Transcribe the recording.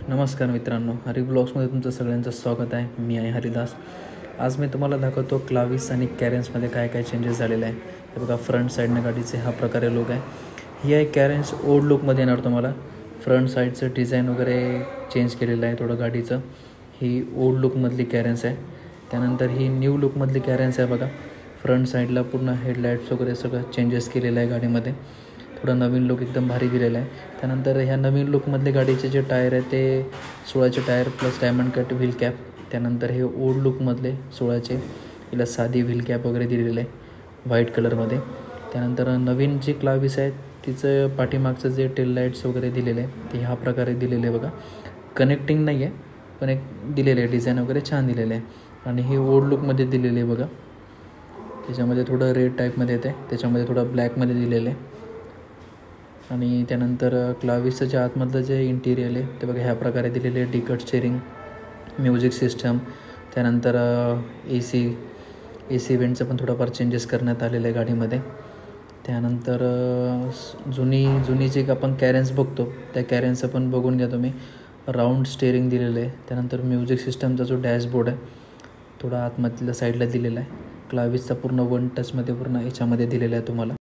नमस्कार मित्रांनो, हरी ब्लॉग्समध्ये तुमचं सगळ्यांचं स्वागत आहे. मी आहे हरिदास. आज मी तुम्हाला दाखवतो क्लाविस आणि कॅरेन्समध्ये काय काय चेंजेस झालेले आहे. हे बघा, फ्रंट साईडनं गाडीचे हा प्रकारे लुक आहे. ही आहे कॅरेन्स ओल्ड लुकमध्ये येणार तुम्हाला. फ्रंट साईडचं डिझाईन वगैरे चेंज केलेलं आहे थोडं गाडीचं. ही ओल्ड लुकमधली कॅरेन्स आहे. त्यानंतर ही न्यू लुकमधली कॅरेन्स आहे. बघा, फ्रंट साईडला पूर्ण हेडलाईट्स वगैरे सगळं चेंजेस केलेलं आहे गाडीमध्ये. थोडं नवीन लुक एकदम भारी दिलेला आहे. त्यानंतर ह्या नवीन लुकमधले गाडीचे जे टायर आहे ते 16चे tyre plus diamond cut wheel cap. त्यानंतर हे ओल्ड लुकमधले 16चे हिला साधी व्हील कॅप वगैरे दिलेलं आहे व्हाईट कलरमध्ये. त्यानंतर नवीन जी क्लाविस आहे तिचं पाठीमागचं जे टेल लाईट्स वगैरे दिलेलं आहे ते ह्या प्रकारे दिलेलं आहे. बघा, कनेक्टिंग नाही आहे पण एक दिलेलं आहे, डिझाईन वगैरे छान दिलेलं आहे. आणि हे ओल्ड लुकमध्ये दिलेलं आहे. बघा, त्याच्यामध्ये थोडं रेड टाईपमध्ये येतं आहे, त्याच्यामध्ये थोडं ब्लॅकमध्ये दिलेलं आहे. आणि त्यानंतर क्लाविसचं जे आतमधलं जे इंटिरियर आहे ते बघा ह्या प्रकारे दिलेले आहे. डिकट स्टेरिंग, म्युझिक सिस्टम, त्यानंतर ए सी इव्हेंटचं पण थोडंफार चेंजेस करण्यात आलेलं आहे गाडीमध्ये. त्यानंतर जुनी जी आपण कॅरेन्स बघतो त्या कॅरेन्सचं पण बघून घ्या तुम्ही. राऊंड स्टेरिंग दिलेलं आहे. त्यानंतर म्युझिक सिस्टमचा जो डॅशबोर्ड आहे थोडा आतमधल्या साईडला दिलेला आहे. क्लाविसचा पूर्ण वन टचमध्ये पूर्ण याच्यामध्ये दिलेला आहे तुम्हाला.